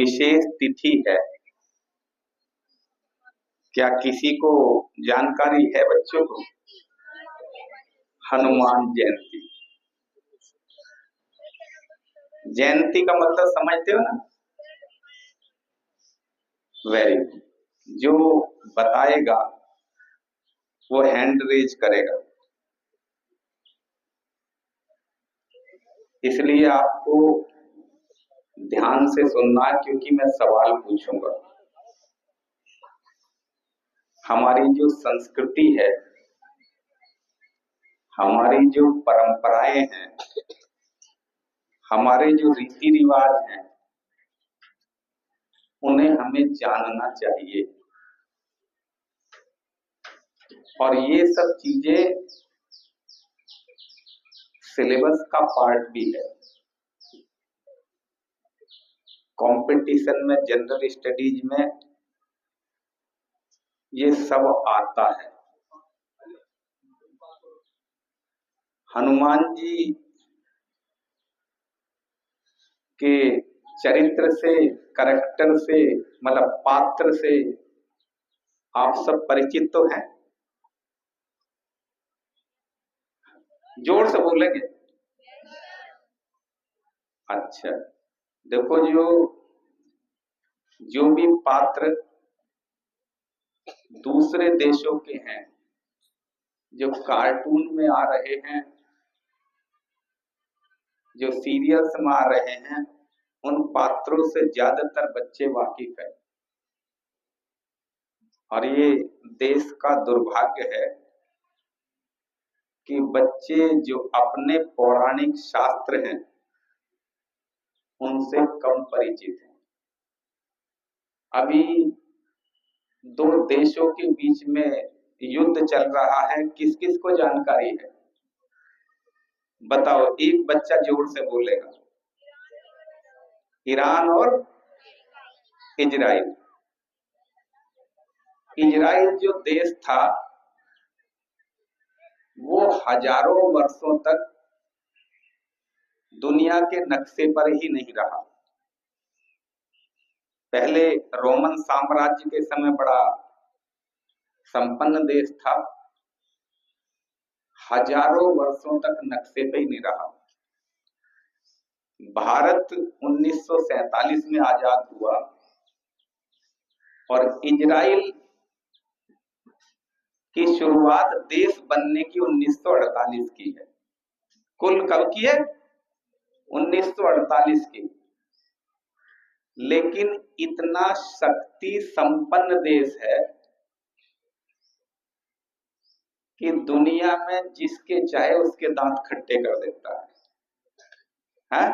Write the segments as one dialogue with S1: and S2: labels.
S1: विशेष तिथि है, क्या किसी को जानकारी है बच्चों को? हनुमान जयंती। जयंती का मतलब समझते हो ना? Very good. जो बताएगा वो हैंड रेज करेगा, इसलिए आपको ध्यान से सुनना है क्योंकि मैं सवाल पूछूंगा। हमारी जो संस्कृति है, हमारी जो परंपराएं हैं, हमारे जो रीति रिवाज हैं, उन्हें हमें जानना चाहिए। और ये सब चीजें सिलेबस का पार्ट भी है। कंपटीशन में, जनरल स्टडीज में ये सब आता है। हनुमान जी के चरित्र से, करैक्टर से, मतलब पात्र से आप सब परिचित तो हैं? जोर से बोलेंगे? अच्छा, देखो, जो भी पात्र दूसरे देशों के हैं, जो कार्टून में आ रहे हैं, जो सीरियल्स में आ रहे हैं, उन पात्रों से ज्यादातर बच्चे वाकिफ है। और ये देश का दुर्भाग्य है कि बच्चे जो अपने पौराणिक शास्त्र हैं उनसे कम परिचित हैं। अभी दो देशों के बीच में युद्ध चल रहा है, किस किस को जानकारी है? बताओ, एक बच्चा जोर से बोलेगा। ईरान और इजराइल। इजराइल जो देश था वो हजारों वर्षों तक दुनिया के नक्शे पर ही नहीं रहा। पहले रोमन साम्राज्य के समय बड़ा संपन्न देश था, हजारों वर्षों तक नक्शे पे ही नहीं रहा। भारत 1947 में आजाद हुआ और इजराइल की शुरुआत देश बनने की 1948 की है। कुल कब की है? 1948 की। लेकिन इतना शक्ति संपन्न देश है कि दुनिया में जिसके चाहे उसके दांत खट्टे कर देता है।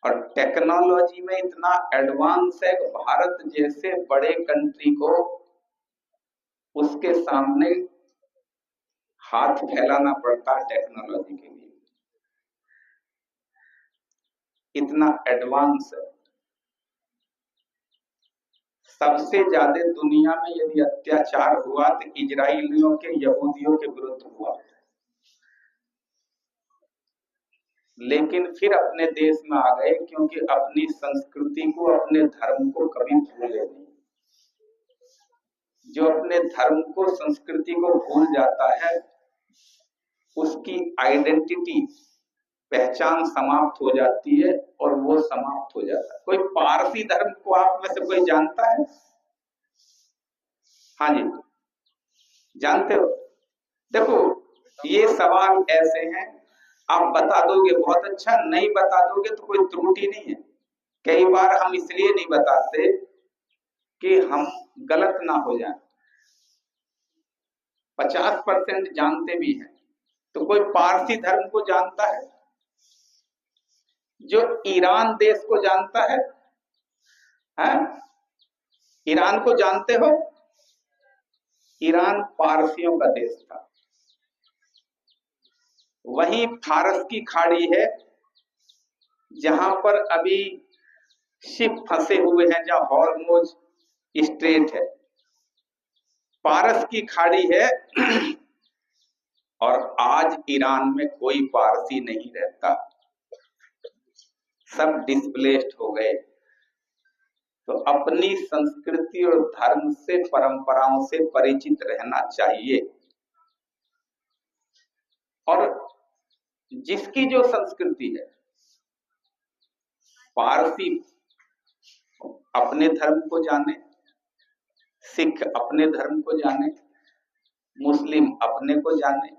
S1: और टेक्नोलॉजी में इतना एडवांस है कि भारत जैसे बड़े कंट्री को उसके सामने हाथ फैलाना पड़ता है टेक्नोलॉजी के लिए, इतना एडवांस है। सबसे ज्यादा दुनिया में यदि अत्याचार हुआ तो इजराइलियों के, यहूदियों के विरुद्ध हुआ। लेकिन फिर अपने देश में आ गए क्योंकि अपनी संस्कृति को, अपने धर्म को कभी भूले नहीं। जो अपने धर्म को, संस्कृति को भूल जाता है उसकी आइडेंटिटी, पहचान समाप्त हो जाती है और वो समाप्त हो जाता है। कोई पारसी धर्म को आप में से कोई जानता है? हाँ जी, जानते हो? देखो, ये सवाल ऐसे हैं, आप बता दोगे बहुत अच्छा, नहीं बता दोगे तो कोई त्रुटि नहीं है। कई बार हम इसलिए नहीं बताते कि हम गलत ना हो जाए। 50% जानते भी हैं। तो कोई पारसी धर्म को जानता है? जो ईरान देश को जानता है? ईरान को जानते हो? ईरान पारसियों का देश था। वहीं फारस की खाड़ी है जहां पर अभी शिप फंसे हुए हैं, जहां हॉर्मुज स्ट्रेट है। पारस की खाड़ी है और आज ईरान में कोई पारसी नहीं रहता, सब डिस्प्लेस्ड हो गए। तो अपनी संस्कृति और धर्म से, परंपराओं से परिचित रहना चाहिए। और जिसकी जो संस्कृति है, पारसी अपने धर्म को जाने, सिख अपने धर्म को जाने, मुस्लिम अपने को जाने,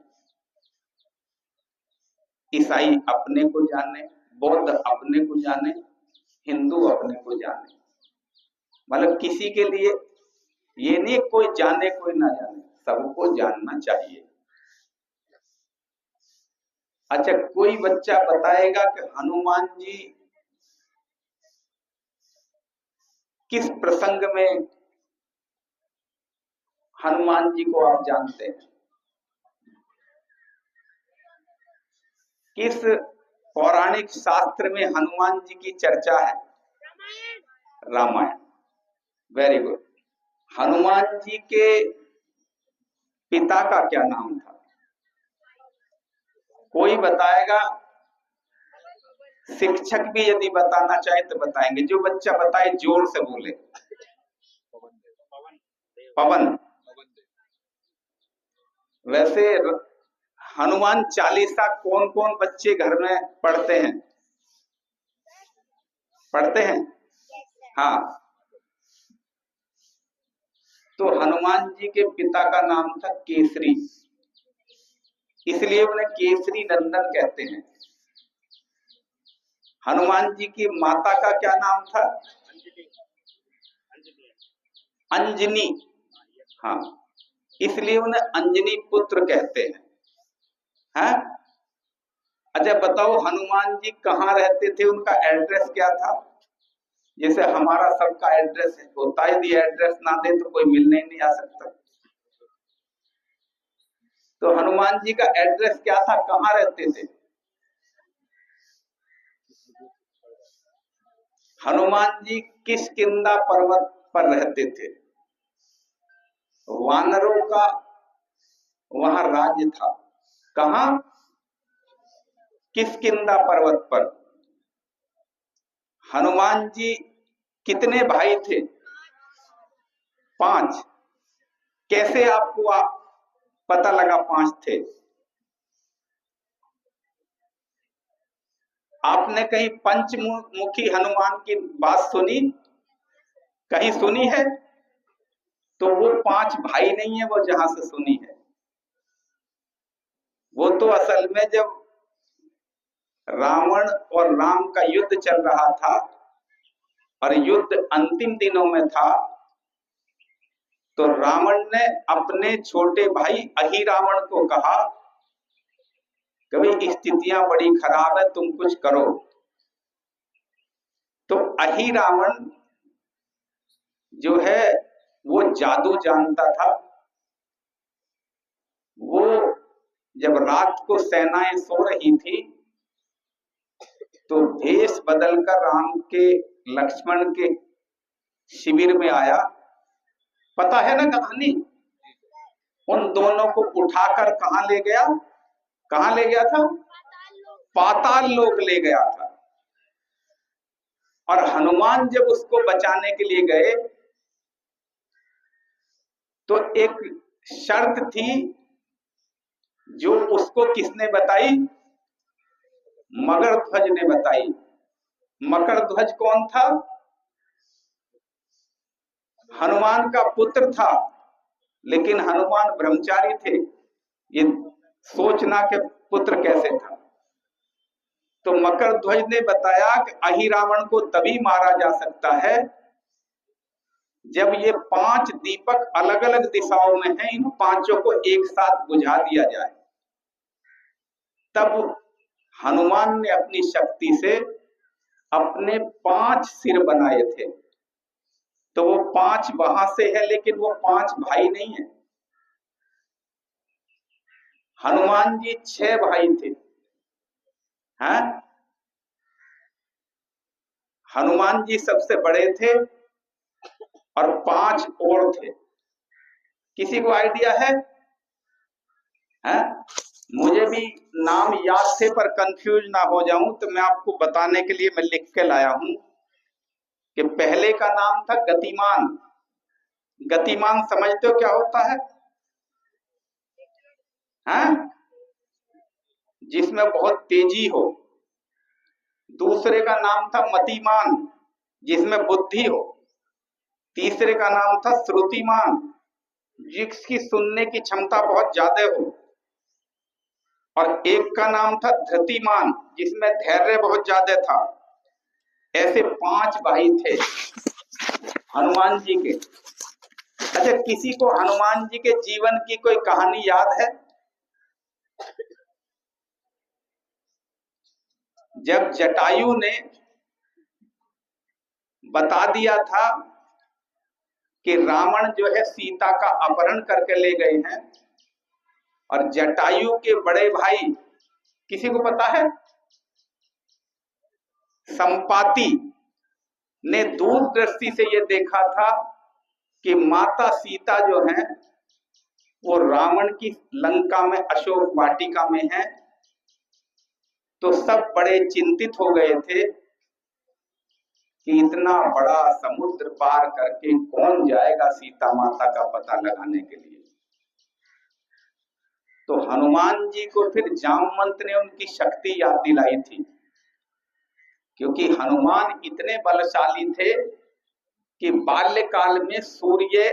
S1: ईसाई अपने को जाने, बौद्ध अपने को जाने, हिंदू अपने को जाने। मतलब किसी के लिए ये नहीं कोई जाने कोई ना जाने, सबको जानना चाहिए। अच्छा, कोई बच्चा बताएगा कि हनुमान जी किस प्रसंग में हनुमान जी को आप जानते हैं? किस पौराणिक शास्त्र में हनुमान जी की चर्चा है? रामायण। Very good. हनुमान जी के पिता का क्या नाम था? कोई बताएगा? शिक्षक भी यदि बताना चाहे तो बताएंगे। जो बच्चा बताए जोर से बोले। पवन। वैसे हनुमान चालीसा कौन कौन बच्चे घर में पढ़ते हैं? पढ़ते हैं? हाँ। तो हनुमान जी के पिता का नाम था केसरी, इसलिए उन्हें केसरी नंदन कहते हैं। हनुमान जी की माता का क्या नाम था? अंजनी। हाँ, इसलिए उन्हें अंजनी पुत्र कहते हैं। हाँ? अच्छा बताओ, हनुमान जी कहाँ रहते थे? उनका एड्रेस क्या था? जैसे हमारा सबका एड्रेस होता है, यदि एड्रेस ना दे तो कोई मिलने नहीं आ सकता। तो हनुमान जी का एड्रेस क्या था? कहाँ रहते थे? हनुमान जी किष्किंधा पर्वत पर रहते थे। वानरों का वहां राज्य था। कहाँ? किष्किंधा पर्वत पर। हनुमान जी कितने भाई थे? 5। कैसे आपको पता लगा 5 थे? आपने कहीं पंचमुखी हनुमान की बात सुनी? कहीं सुनी है? तो वो 5 भाई नहीं है, वो जहां से सुनी है। वो तो असल में जब रावण और राम का युद्ध चल रहा था और युद्ध अंतिम दिनों में था, तो रावण ने अपने छोटे भाई अहिरावण को कहा कि भाई स्थितियां बड़ी खराब है, तुम कुछ करो। तो अहिरावण जो है वो जादू जानता था। वो जब रात को सेनाएं सो रही थी तो भेष बदलकर राम के, लक्ष्मण के शिविर में आया। पता है ना कहानी? उन दोनों को उठाकर कहां ले गया? कहां ले गया था? पाताल लोक ले गया था। और हनुमान जब उसको बचाने के लिए गए तो एक शर्त थी जो उसको किसने बताई? मगरध्वज ने बताई। मकरध्वज कौन था? हनुमान का पुत्र था, लेकिन हनुमान ब्रह्मचारी थे। ये सोचना के पुत्र कैसे था। तो मकरध्वज ने बताया कि अहिरावण को तभी मारा जा सकता है जब ये 5 दीपक अलग अलग दिशाओं में हैं, इन 5 को एक साथ बुझा दिया जाए। तब हनुमान ने अपनी शक्ति से अपने 5 सिर बनाए थे। तो वो 5 वहां से है, लेकिन वो 5 भाई नहीं है। हनुमान जी 6 भाई थे। हैं? हनुमान जी सबसे बड़े थे और 5 और थे। किसी को आइडिया है? हैं? मुझे भी नाम याद थे, पर कंफ्यूज ना हो जाऊं तो मैं आपको बताने के लिए मैं लिख के लाया हूं। कि पहले का नाम था गतिमान। गतिमान समझते हो क्या होता है? हाँ? जिसमें बहुत तेजी हो। दूसरे का नाम था मतिमान, जिसमें बुद्धि हो। तीसरे का नाम था श्रुतिमान, जिसकी सुनने की क्षमता बहुत ज्यादा हो। और एक का नाम था धृतिमान, जिसमें धैर्य बहुत ज्यादा था। ऐसे 5 भाई थे हनुमान जी के। अच्छा, किसी को हनुमान जी के जीवन की कोई कहानी याद है? जब जटायु ने बता दिया था कि रावण जो है सीता का अपहरण करके ले गए हैं, और जटायु के बड़े भाई, किसी को पता है? संपाति ने दूरदृष्टि से ये देखा था कि माता सीता जो है वो रावण की लंका में अशोक वाटिका में है। तो सब बड़े चिंतित हो गए थे कि इतना बड़ा समुद्र पार करके कौन जाएगा सीता माता का पता लगाने के लिए। तो हनुमान जी को फिर जामवंत ने उनकी शक्ति याद दिलाई थी, क्योंकि हनुमान इतने बलशाली थे कि बाल्यकाल में सूर्य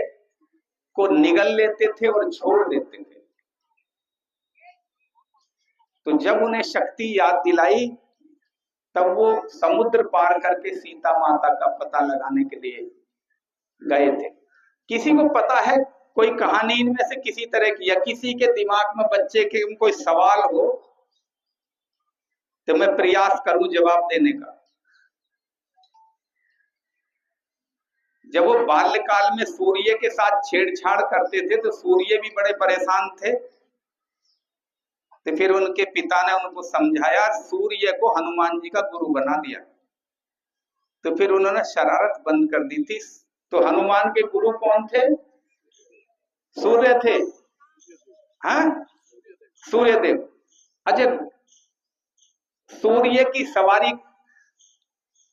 S1: को निगल लेते थे और छोड़ देते थे। तो जब उन्हें शक्ति याद दिलाई, तब वो समुद्र पार करके सीता माता का पता लगाने के लिए गए थे। किसी को पता है कोई कहानी इनमें से किसी तरह की, या किसी के दिमाग में बच्चे के कोई सवाल हो तो मैं प्रयास करूं जवाब देने का। जब वो बाल्यकाल में सूर्य के साथ छेड़छाड़ करते थे तो सूर्य भी बड़े परेशान थे। तो फिर उनके पिता ने उनको समझाया, सूर्य को हनुमान जी का गुरु बना दिया। तो फिर उन्होंने शरारत बंद कर दी थी। तो हनुमान के गुरु कौन थे? सूर्य थे। हाँ, सूर्यदेव। अच्छा, सूर्य की सवारी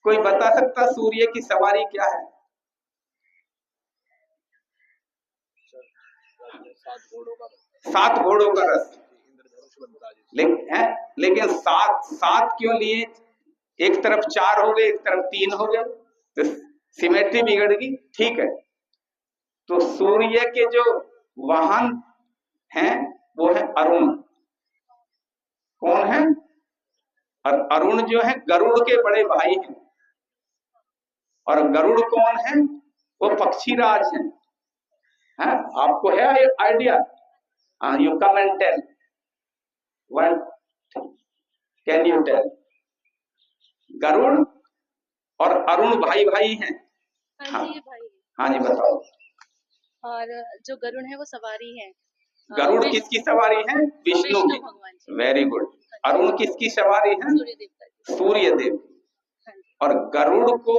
S1: कोई बता सकता? सूर्य की सवारी क्या है? 7 घोड़ों का रथ। लेकिन 7 क्यों लिए? एक तरफ 4 हो गए, एक तरफ 3 हो गए, तो सिमेट्री बिगड़ गई। ठीक है, तो सूर्य के जो वाहन हैं वो है अरुण। कौन है? और अरुण जो है गरुड़ के बड़े भाई हैं। और गरुड़ कौन है? वो पक्षीराज हैं। हाँ, आपको है idea? You come and tell, what can you tell? Garud और अरुण भाई भाई हैं।
S2: हाँ जी, भाई।
S1: हाँ जी, बताओ।
S2: और जो गरुड़ है वो सवारी है।
S1: गरुड़ किसकी सवारी है? विष्णु की।
S2: भगवान जी।
S1: Very good. अरुण किसकी सवारी है?
S2: सूर्यदेव।
S1: सूर्यदेव। और गरुड़ को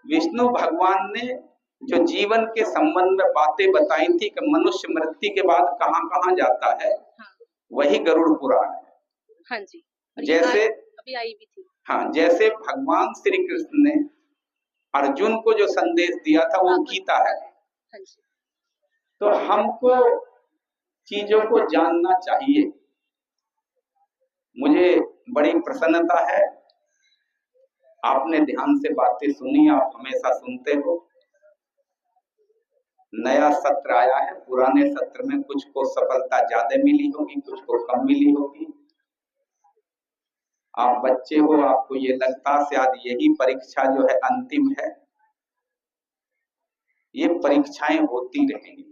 S1: विष्णु भगवान ने जो जीवन के संबंध में बातें बताई थी कि मनुष्य मृत्यु के बाद कहाँ कहाँ जाता है,
S2: हाँ।
S1: वही गरुड़ पुराण है।
S2: हाँ जी।
S1: जैसे
S2: अभी आई भी थी।
S1: हाँ, जैसे भगवान श्री कृष्ण ने अर्जुन को जो संदेश दिया था वो गीता है।
S2: हाँ जी।
S1: तो हमको चीजों को जानना चाहिए। मुझे बड़ी प्रसन्नता है, आपने ध्यान से बातें सुनी, आप हमेशा सुनते हो। नया सत्र आया है, पुराने सत्र में कुछ को सफलता ज्यादा मिली होगी, कुछ को कम मिली होगी। आप बच्चे हो, आपको ये लगता शायद यही परीक्षा जो है अंतिम है। ये परीक्षाएं होती रहेंगी।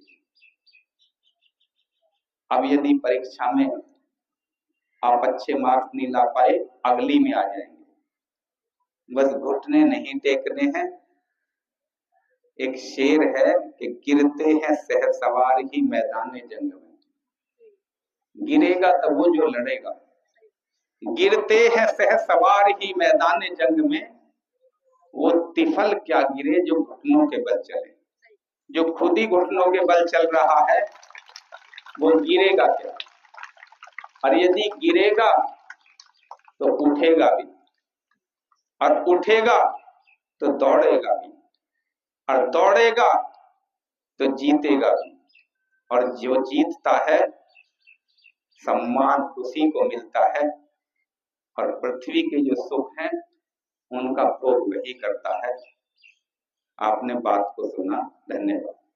S1: अब यदि परीक्षा में आप अच्छे मार्क्स नहीं ला पाए, अगली में आ जाएंगे। बस घुटने नहीं टेकने हैं। एक शेर है कि गिरते हैं सहसवार ही मैदान जंग में। गिरेगा तो वो जो लड़ेगा। गिरते हैं सहसवार ही मैदान जंग में, वो तिफल क्या गिरे जो घुटनों के बल चले। जो खुद ही घुटनों के बल चल रहा है वो गिरेगा क्या? और यदि गिरेगा तो उठेगा भी, और उठेगा तो दौड़ेगा भी। और दौड़ेगा तो जीतेगा भी, और जो जीतता है सम्मान उसी को मिलता है, और पृथ्वी के जो सुख हैं उनका भोग वही करता है। आपने बात को सुना, धन्यवाद।